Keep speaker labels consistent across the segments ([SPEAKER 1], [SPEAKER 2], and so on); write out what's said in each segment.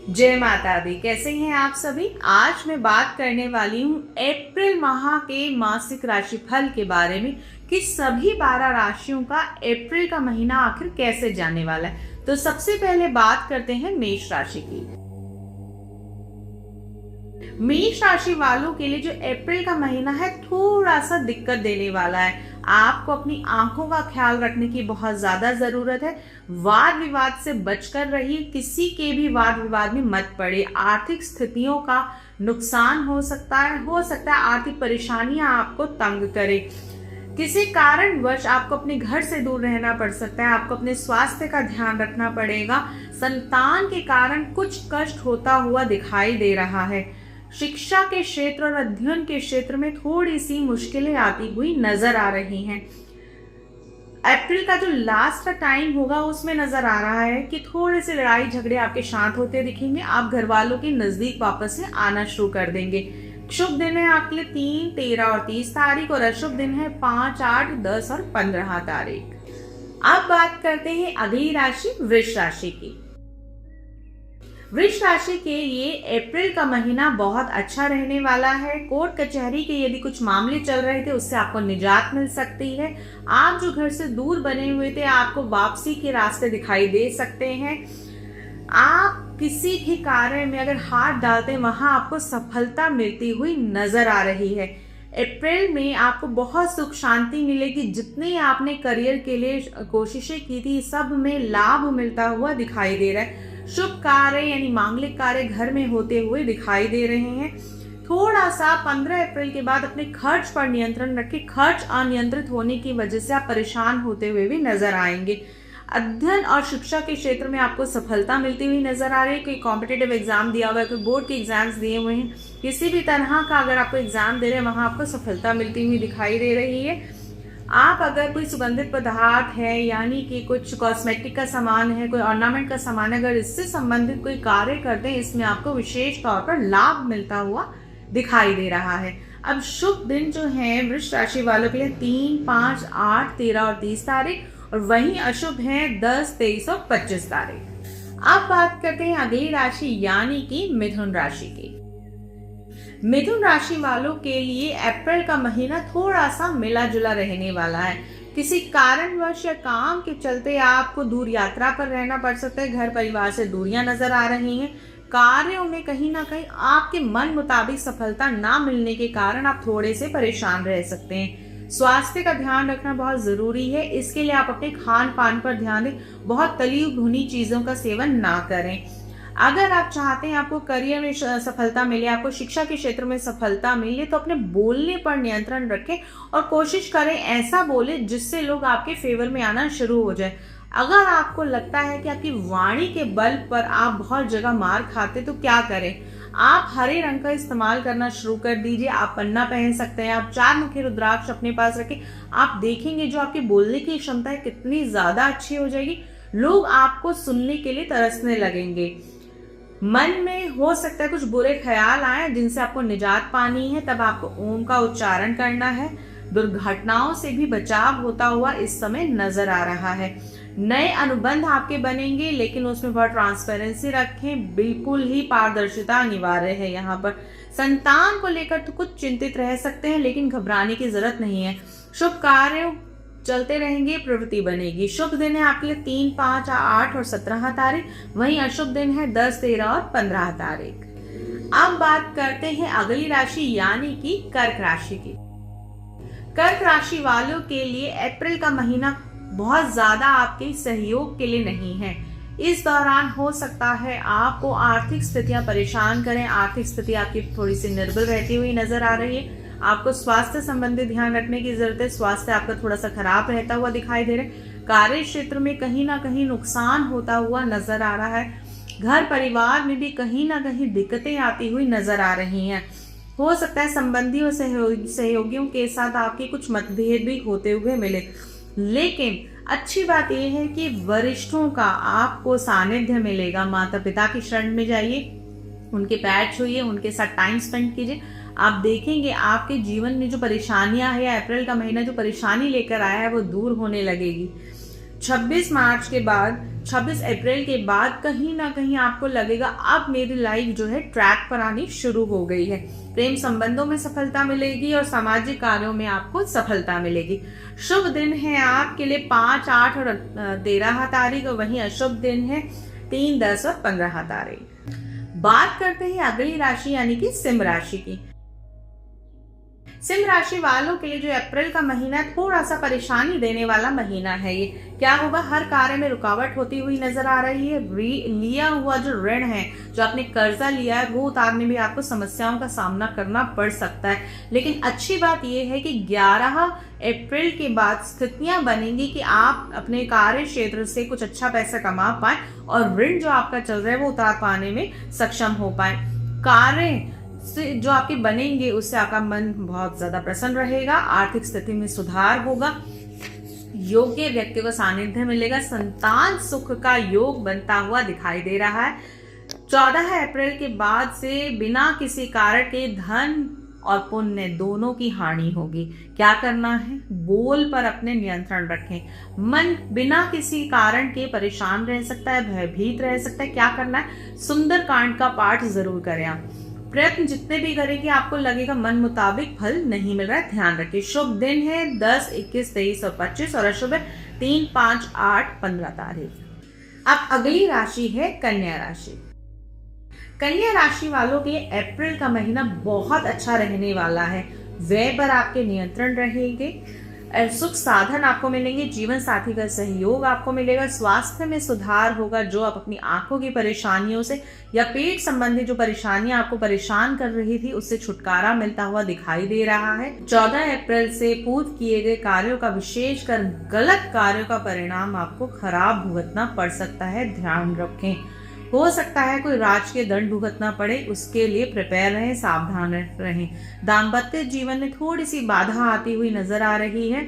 [SPEAKER 1] जय माता दी। कैसे हैं आप सभी। आज मैं बात करने वाली हूँ अप्रैल माह के मासिक राशिफल के बारे में कि सभी 12 राशियों का अप्रैल का महीना आखिर कैसे जाने वाला है। तो सबसे पहले बात करते हैं मेष राशि की। मेष राशि वालों के लिए जो अप्रैल का महीना है थोड़ा सा दिक्कत देने वाला है। आपको अपनी आंखों का ख्याल रखने की बहुत ज्यादा जरूरत है। वाद विवाद से बचकर रहिए, किसी के भी वाद विवाद में मत पड़े। आर्थिक स्थितियों का नुकसान हो सकता है आर्थिक परेशानियां आपको तंग करे। किसी कारणवश आपको अपने घर से दूर रहना पड़ सकता है। आपको अपने स्वास्थ्य का ध्यान रखना पड़ेगा। संतान के कारण कुछ कष्ट होता हुआ दिखाई दे रहा है। शिक्षा के क्षेत्र और अध्ययन के क्षेत्र में थोड़ी सी मुश्किलें आती हुई नजर आ रही हैं। अप्रैल का जो लास्ट का टाइम होगा उसमें नजर आ रहा है कि थोड़े से लड़ाई झगड़े आपके शांत होते दिखेंगे। आप घर वालों के नजदीक वापस से आना शुरू कर देंगे। शुभ दिन है आपके लिए 3, 13 और 30 तारीख और अशुभ दिन है 5, 8, 10 और 15 तारीख। अब बात करते हैं अगली राशि वृष राशि की। वृष राशि के लिए अप्रैल का महीना बहुत अच्छा रहने वाला है। कोर्ट कचहरी के यदि कुछ मामले चल रहे थे उससे आपको निजात मिल सकती है। आप जो घर से दूर बने हुए थे आपको वापसी के रास्ते दिखाई दे सकते हैं। आप किसी भी कार्य में अगर हाथ डालते हैं वहां आपको सफलता मिलती हुई नजर आ रही है। अप्रैल में आपको बहुत सुख शांति मिलेगी। जितने आपने करियर के लिए कोशिशें की थी सब में लाभ मिलता हुआ दिखाई दे रहा है। शुभ कार्य यानी मांगलिक कार्य घर में होते हुए दिखाई दे रहे हैं। थोड़ा सा 15 अप्रैल के बाद अपने खर्च पर नियंत्रण रखें। खर्च अनियंत्रित होने की वजह से आप परेशान होते हुए भी नजर आएंगे। अध्ययन और शिक्षा के क्षेत्र में आपको सफलता मिलती हुई नजर आ रही है। कोई कॉम्पिटिटिव एग्जाम दिया हुआ है, कोई बोर्ड के एग्जाम्स दिए हुए हैं, किसी भी तरह का अगर आपको एग्जाम दे रहे हैं वहां आपको सफलता मिलती हुई दिखाई दे रही है। आप अगर कोई सुगंधित पदार्थ है यानी कि कुछ कॉस्मेटिक का सामान है, कोई ऑर्नामेंट का सामान है, अगर इससे संबंधित कोई कार्य करते हैं इसमें आपको विशेष तौर पर लाभ मिलता हुआ दिखाई दे रहा है। अब शुभ दिन जो है वृष राशि वालों के लिए 3, 5, 8, 13 और 30 तारीख और वहीं अशुभ है 10, 23 और 25 तारीख। अब बात करते हैं अगली राशि यानी कि मिथुन राशि की। मिथुन राशि वालों के लिए अप्रैल का महीना थोड़ा सा मिला जुला रहने वाला है। किसी कारणवश या काम के चलते आपको दूर यात्रा पर रहना पड़ सकता है। घर परिवार से दूरियां नजर आ रही हैं। कार्यों में कहीं ना कहीं आपके मन मुताबिक सफलता ना मिलने के कारण आप थोड़े से परेशान रह सकते हैं। स्वास्थ्य का ध्यान रखना बहुत जरूरी है। इसके लिए आप अपने खान पान पर ध्यान दें। बहुत तली भुनी चीजों का सेवन ना करें। अगर आप चाहते हैं आपको करियर में सफलता मिले, आपको शिक्षा के क्षेत्र में सफलता मिले तो अपने बोलने पर नियंत्रण रखें और कोशिश करें ऐसा बोले जिससे लोग आपके फेवर में आना शुरू हो जाए। अगर आपको लगता है कि आपकी वाणी के बल पर आप बहुत जगह मार खाते तो क्या करें, आप हरे रंग का इस्तेमाल करना शुरू कर दीजिए। आप पन्ना पहन सकते हैं। आप 4 मुखी रुद्राक्ष अपने पास रखें। आप देखेंगे जो आपकी बोलने की क्षमता है कितनी ज्यादा अच्छी हो जाएगी। लोग आपको सुनने के लिए तरसने लगेंगे। मन में हो सकता है कुछ बुरे ख्याल आए जिनसे आपको निजात पानी है, तब आपको ओम का उच्चारण करना है। दुर्घटनाओं से भी बचाव होता हुआ इस समय नजर आ रहा है। नए अनुबंध आपके बनेंगे लेकिन उसमें बहुत ट्रांसपेरेंसी रखें। बिल्कुल ही पारदर्शिता अनिवार्य है। यहाँ पर संतान को लेकर तो कुछ चिंतित रह सकते हैं लेकिन घबराने की जरूरत नहीं है। शुभ कार्य चलते रहेंगे, प्रवृत्ति बनेगी। शुभ दिन है आपके लिए 3, 5, 8 और 17 तारीख। वहीं अशुभ दिन है 10, 13 और 15 तारीख। अब बात करते हैं अगली राशि यानी कि कर्क राशि की। कर्क राशि वालों के लिए अप्रैल का महीना बहुत ज्यादा आपके सहयोग के लिए नहीं है। इस दौरान हो सकता है आपको आर्थिक स्थितियां परेशान करें। आर्थिक स्थिति आपकी थोड़ी सी निर्बल रहती हुई नजर आ रही है। आपको स्वास्थ्य संबंधी ध्यान रखने की जरूरत है। स्वास्थ्य आपका थोड़ा सा खराब रहता हुआ दिखाई दे रहा है। कार्य क्षेत्र में कहीं ना कहीं नुकसान होता हुआ नजर आ रहा है। घर परिवार में भी कहीं ना कहीं दिक्कतें आती हुई नजर आ रही हैं। हो सकता है संबंधियों सहयोगियों के साथ आपके कुछ मतभेद भी होते हुए मिले, लेकिन अच्छी बात यह है कि वरिष्ठों का आपको सानिध्य मिलेगा। माता पिता की शरण में जाइए, उनके पैर छूइए, उनके साथ टाइम स्पेंड कीजिए। आप देखेंगे आपके जीवन में जो परेशानियां है, अप्रैल का महीना जो परेशानी लेकर आया है वो दूर होने लगेगी। 26 मार्च के बाद 26 अप्रैल के बाद कहीं ना कहीं आपको लगेगा अब मेरी लाइफ जो है ट्रैक पर आनी शुरू हो गई है। प्रेम संबंधों में सफलता मिलेगी और सामाजिक कार्यों में आपको सफलता मिलेगी। शुभ दिन है आपके लिए 5, 8 और 13 तारीख, और वहीं अशुभ दिन है 3, 10 और 15 तारीख। बात करते हैं अगली राशि यानी कि सिंह राशि की। सिंह राशि वालों के लिए जो अप्रैल का महीना थोड़ा सा परेशानी देने वाला महीना है। ये क्या होगा, हर कार्य में रुकावट होती हुई नजर आ रही है। लिया हुआ जो ऋण है, जो आपने कर्जा लिया है, वो उतारने में आपको समस्याओं का सामना करना पड़ सकता है। लेकिन अच्छी बात यह है कि 11 अप्रैल के बाद स्थितियां बनेंगी कि आप अपने कार्य क्षेत्र से कुछ अच्छा पैसा कमा पाए और ऋण जो आपका चल रहा है वो उतार पाने में सक्षम हो पाए। कार्य से जो आपके बनेंगे उससे आपका मन बहुत ज्यादा प्रसन्न रहेगा। आर्थिक स्थिति में सुधार होगा। योग्य व्यक्ति को सानिध्य मिलेगा। संतान सुख का योग बनता हुआ दिखाई दे रहा है। 14 अप्रैल के बाद से बिना किसी कारण के धन और पुण्य दोनों की हानि होगी। क्या करना है, बोल पर अपने नियंत्रण रखें। मन बिना किसी कारण के परेशान रह सकता है, भयभीत रह सकता है। क्या करना है, सुंदर कांड का पाठ जरूर करें आप। प्रयत्न जितने भी करेंगे आपको लगेगा मन मुताबिक फल नहीं मिल रहा है, ध्यान रखिए। शुभ दिन है 10, 21, 23 और 25, और अशुभ है 3, 5, 8, 15 तारीख। अब अगली राशि है कन्या राशि। कन्या राशि वालों के अप्रैल का महीना बहुत अच्छा रहने वाला है। व्यय पर आपके नियंत्रण रहेंगे। सुख साधन आपको मिलेंगे। जीवन साथी का सहयोग आपको मिलेगा। स्वास्थ्य में सुधार होगा। जो आप अपनी आंखों की परेशानियों से या पेट संबंधी जो परेशानियां आपको परेशान कर रही थी उससे छुटकारा मिलता हुआ दिखाई दे रहा है। 14 अप्रैल से पूर्व किए गए कार्यों का, विशेषकर गलत कार्यों का परिणाम आपको खराब भुगतना पड़ सकता है, ध्यान रखें। हो सकता है कोई राजकीय दंड भुगतना पड़े, उसके लिए प्रिपेयर रहें, सावधान रहें। दाम्पत्य जीवन में थोड़ी सी बाधा आती हुई नजर आ रही है।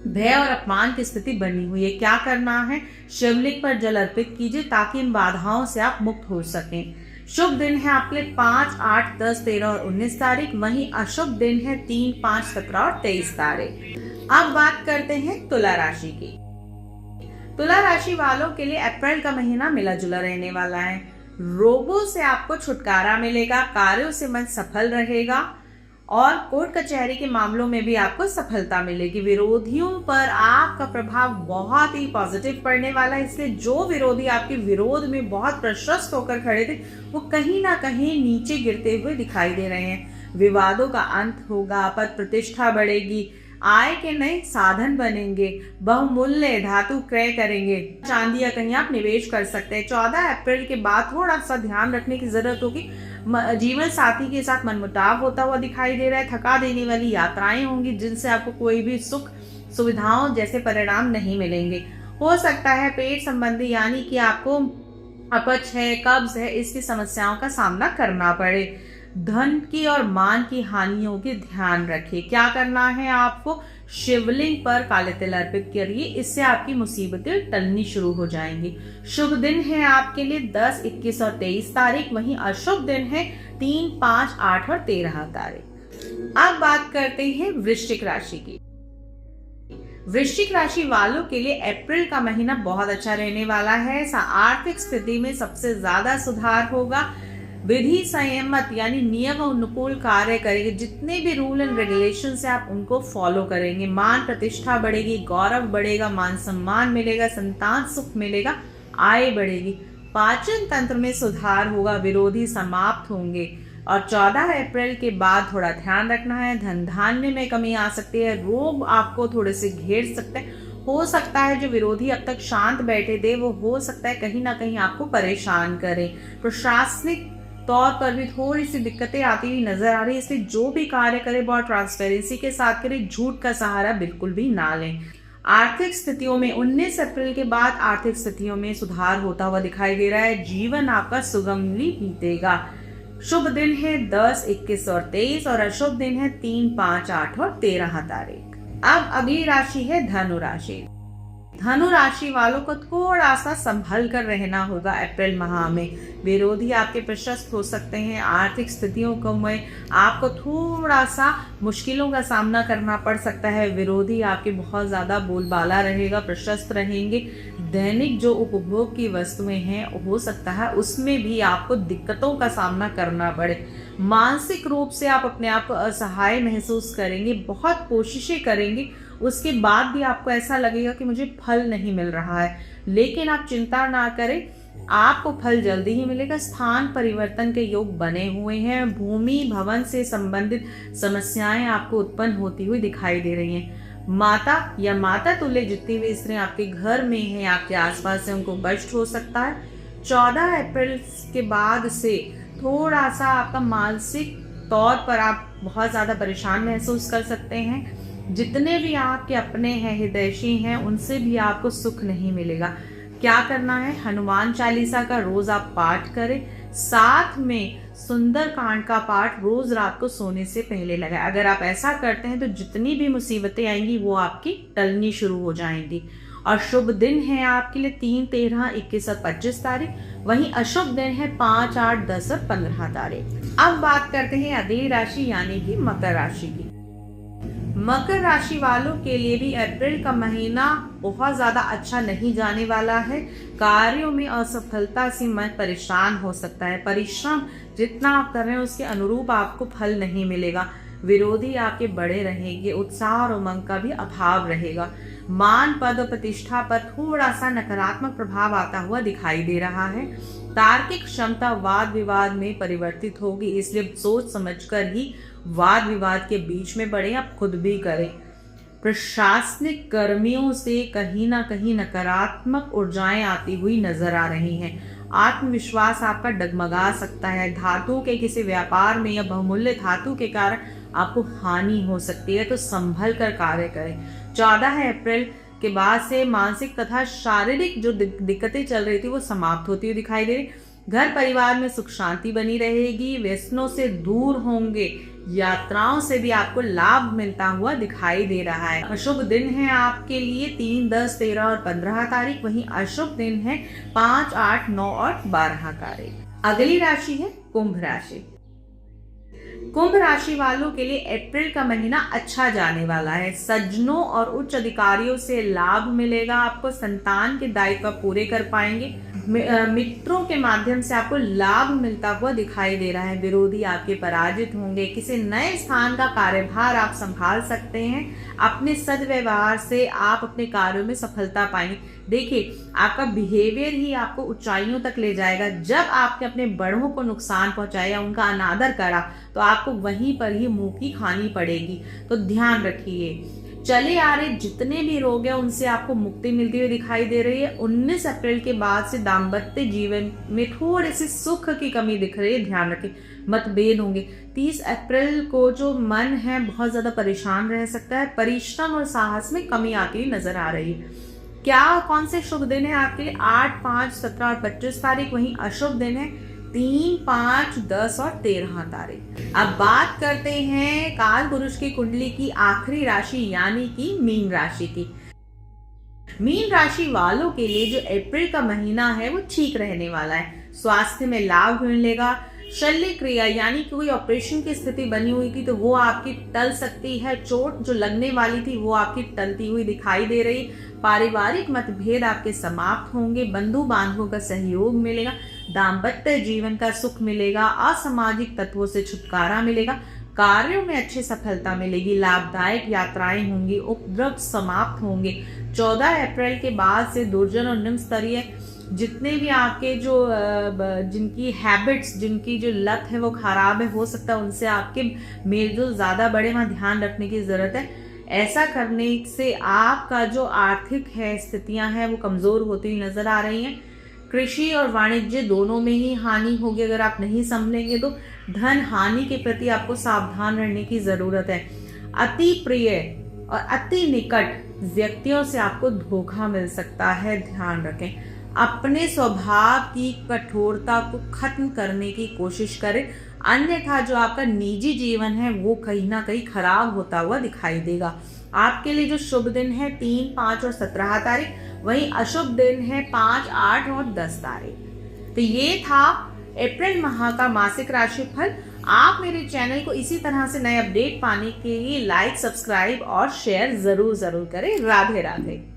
[SPEAKER 1] भय और अपमान की स्थिति बनी हुई है। क्या करना है, शिवलिंग पर जल अर्पित कीजिए ताकि इन बाधाओं से आप मुक्त हो सकें। शुभ दिन है आपके लिए 5, 8, 10, 13 और 19 तारीख। वहीं अशुभ दिन है 3, 5, 17 और 23 तारीख। अब बात करते हैं तुला राशि की। तुला राशि वालों के लिए अप्रैल का महीना मिला जुला रहने वाला है। रोगों से आपको छुटकारा मिलेगा। कार्यों से मन सफल रहेगा और कोर्ट कचहरी के मामलों में भी आपको सफलता मिलेगी। विरोधियों पर आपका प्रभाव बहुत ही पॉजिटिव पड़ने वाला है, इसलिए जो विरोधी आपके विरोध में बहुत प्रशस्त होकर खड़े थे वो कहीं ना कहीं नीचे गिरते हुए दिखाई दे रहे हैं। विवादों का अंत होगा। पद प्रतिष्ठा बढ़ेगी। आय के नए साधन बनेंगे। बहुमूल्य धातु क्रय करेंगे। चांदी या कहीं आप निवेश कर सकते हैं। 14 अप्रैल के बाद थोड़ा सा ध्यान रखने की जरूरत होगी। जीवन साथी के साथ मनमुटाव होता हुआ दिखाई दे रहा है। थका देने वाली यात्राएं होंगी जिनसे आपको कोई भी सुख सुविधाओं जैसे परिणाम नहीं मिलेंगे। हो सकता है पेट संबंधी यानी कि आपको अपच है, कब्ज है, इसकी समस्याओं का सामना करना पड़े। धन की और मान की हानियों के ध्यान रखिए। क्या करना है, आपको शिवलिंग पर काले तिल अर्पित करिए, इससे आपकी मुसीबतें टलनी शुरू हो जाएंगी। शुभ दिन है आपके लिए 10, 21 और 23 तारीख। वहीं अशुभ दिन है 3, 5, 8 और 13 तारीख। अब बात करते हैं वृश्चिक राशि की। वृश्चिक राशि वालों के लिए अप्रैल का महीना बहुत अच्छा रहने वाला है। आर्थिक स्थिति में सबसे ज्यादा सुधार होगा। विधि संयमत यानी नियम अनुकूल कार्य करेंगे। जितने भी रूल एंड रेगुलेशन है आप उनको फॉलो करेंगे। मान प्रतिष्ठा बढ़ेगी, गौरव बढ़ेगा, मान सम्मान मिलेगा, संतान सुख मिलेगा, आय बढ़ेगी। पाचन तंत्र में सुधार होगा। विरोधी समाप्त होंगे। और 14 अप्रैल के बाद थोड़ा ध्यान रखना है। धन धान्य में कमी आ सकती है। रोग आपको थोड़े से घेर सकते हैं। हो सकता है जो विरोधी अब तक शांत बैठे थे वो हो सकता है कहीं ना कहीं आपको परेशान करें। प्रशासनिक तौर पर भी थोड़ी सी दिक्कतें आती हुई नजर आ रही है, इसलिए जो भी कार्य करें बहुत ट्रांसपेरेंसी के साथ करें। झूठ का सहारा बिल्कुल भी ना लें। आर्थिक स्थितियों में 19 अप्रैल के बाद आर्थिक स्थितियों में सुधार होता हुआ दिखाई दे रहा है। जीवन आपका सुगमली बीतेगा। शुभ दिन है 10, 21 और 23 और अशुभ दिन है 3, 5, 8 और 13 तारीख। अब अगली राशि है धनु राशि। धनु राशि वालों को थोड़ा सा संभल कर रहना होगा अप्रैल माह में। विरोधी आपके प्रशस्त हो सकते हैं। आर्थिक स्थितियों को में आपको थोड़ा सा मुश्किलों का सामना करना पड़ सकता है। विरोधी आपके बहुत ज़्यादा बोलबाला रहेगा, प्रशस्त रहेंगे। दैनिक जो उपभोग की वस्तुएं हैं हो सकता है उसमें भी आपको दिक्कतों का सामना करना पड़े। मानसिक रूप से आप अपने आप को असहाय महसूस करेंगे, बहुत कोशिशें करेंगे, उसके बाद भी आपको ऐसा लगेगा कि मुझे फल नहीं मिल रहा है। लेकिन आप चिंता ना करें, आपको फल जल्दी ही मिलेगा। स्थान परिवर्तन के योग बने हुए हैं। भूमि भवन से संबंधित समस्याएं आपको उत्पन्न होती हुई दिखाई दे रही हैं। माता या माता तुल्य जितनी भी स्त्रियां आपके घर में हैं, आपके आसपास से, उनको कष्ट हो सकता है। 14 अप्रैल के बाद से थोड़ा सा आपका मानसिक तौर पर आप बहुत ज़्यादा परेशान महसूस कर सकते हैं। जितने भी आपके अपने हैं, हितैषी हैं, उनसे भी आपको सुख नहीं मिलेगा। क्या करना है? हनुमान चालीसा का रोज आप पाठ करें। साथ में सुंदर कांड का पाठ रोज रात को सोने से पहले लगाएं। अगर आप ऐसा करते हैं तो जितनी भी मुसीबतें आएंगी वो आपकी टलनी शुरू हो जाएंगी। और शुभ दिन है आपके लिए 3, 13, 21 और 25 तारीख। वहीं अशुभ दिन है 5, 8, 10 और 15 तारीख। अब बात करते हैं अगली राशि यानी कि मकर राशि की। मकर राशि वालों के लिए भी अप्रैल का महीना बहुत ज़्यादा अच्छा नहीं जाने वाला है। कार्यों में असफलता से मन परेशान हो सकता है। परिश्रम जितना आप कर रहे हैं उसके अनुरूप आपको फल नहीं मिलेगा। विरोधी आपके बड़े रहेंगे। उत्साह और उमंग का भी अभाव रहेगा। मान पद और प्रतिष्ठा पर थोड़ा सा नकारात्मक प्रभाव आता हुआ दिखाई दे रहा है। तार्किक क्षमता वाद विवाद में परिवर्तित होगी, इसलिए सोच समझकर ही वाद विवाद के बीच में बढ़े, आप खुद भी करें। प्रशासनिक कर्मियों से कहीं ना कहीं नकारात्मक ऊर्जाएं आती हुई नजर आ रही हैं। आत्मविश्वास आपका डगमगा सकता है। धातु के किसी व्यापार में या बहुमूल्य धातु के कारण आपको हानि हो सकती है, तो संभल कर कार्य करें। 14 अप्रैल के बाद से मानसिक तथा शारीरिक जो दिक्कतें चल रही थी वो समाप्त होती हुई दिखाई दे रही। घर परिवार में सुख शांति बनी रहेगी। व्यसनों से दूर होंगे। यात्राओं से भी आपको लाभ मिलता हुआ दिखाई दे रहा है। अशुभ दिन है आपके लिए 3, 10, 13 और 15 तारीख। वहीं अशुभ दिन है 5, 8, 9 और 12 तारीख। अगली राशि है कुंभ राशि। कुंभ राशि वालों के लिए अप्रैल का महीना अच्छा जाने वाला है। सज्जनों और उच्च अधिकारियों से लाभ मिलेगा। आपको संतान के दायित्व पूरे कर पाएंगे। मित्रों के माध्यम से आपको लाभ मिलता हुआ दिखाई दे रहा है। विरोधी आपके पराजित होंगे। किसी नए स्थान का कार्यभार आप संभाल सकते हैं। अपने सद्व्यवहार से आप अपने कार्यों में सफलता पाएंगे। देखिए, आपका बिहेवियर ही आपको ऊंचाइयों तक ले जाएगा। जब आपने अपने बड़ों को नुकसान पहुंचाया, उनका अनादर करा, तो आपको वहीं पर ही मुंह की खानी पड़ेगी। तो ध्यान रखिए। चले आ रहे जितने भी रोग हैं उनसे आपको मुक्ति मिलती हुई दिखाई दे रही है। 19 अप्रैल के बाद से दाम्पत्य जीवन में थोड़े से सुख की कमी दिख रही है, ध्यान रखें। मतभेद होंगे। 30 अप्रैल को जो मन है बहुत ज्यादा परेशान रह सकता है। परिश्रम और साहस में कमी आती हुई नजर आ रही है। क्या कौन से शुभ दिन है आपके लिए? 8, 5, 17 और 25 तारीख। वहीं अशुभ दिन है 3, 5, 10 और 13 तारीख। अब बात करते हैं काल पुरुष की कुंडली की आखिरी राशि यानी कि मीन राशि की। मीन राशि वालों के लिए जो अप्रैल का महीना है वो ठीक रहने वाला है। स्वास्थ्य में लाभ मिलेगा। शल्य क्रिया यानी कि कोई ऑपरेशन की स्थिति बनी हुई थी तो वो आपकी टल सकती है। चोट जो लगने वाली थी वो आपकी टलती हुई दिखाई दे रही। पारिवारिक मतभेद आपके समाप्त होंगे। बंधु बांधवों का सहयोग मिलेगा। दाम्पत्य जीवन का सुख मिलेगा। असामाजिक तत्वों से छुटकारा मिलेगा। कार्यों में अच्छी सफलता मिलेगी। लाभदायक यात्राएं होंगी। उपद्रव समाप्त होंगे। 14 अप्रैल के बाद से दुर्जन और निम्न स्तरीय जितने भी आपके जो जिनकी हैबिट्स, जिनकी जो लत है वो खराब है, हो सकता है उनसे आपके मेलजोल ज्यादा बढ़े, वहां ध्यान रखने की जरूरत है। ऐसा करने से आपका जो आर्थिक है स्थितियां हैं वो कमजोर होती हुई नजर आ रही हैं। कृषि और वाणिज्य दोनों में ही हानि होगी अगर आप नहीं संभलेंगे तो। धन हानि के प्रति आपको सावधान रहने की जरूरत है। अति प्रिय और अति निकट व्यक्तियों से आपको धोखा मिल सकता है, ध्यान रखें। अपने स्वभाव की कठोरता को खत्म करने की कोशिश करें, अन्यथा जो आपका निजी जीवन है वो कहीं ना कहीं खराब होता हुआ दिखाई देगा। आपके लिए जो शुभ दिन है 3, 5 और 17 तारीख, वहीं अशुभ दिन है 5, 8 और 10 तारीख। तो ये था अप्रैल माह का मासिक राशिफल। आप मेरे चैनल को इसी तरह से नए अपडेट पाने के लिए लाइक, सब्सक्राइब और शेयर जरूर करें। राधे राधे।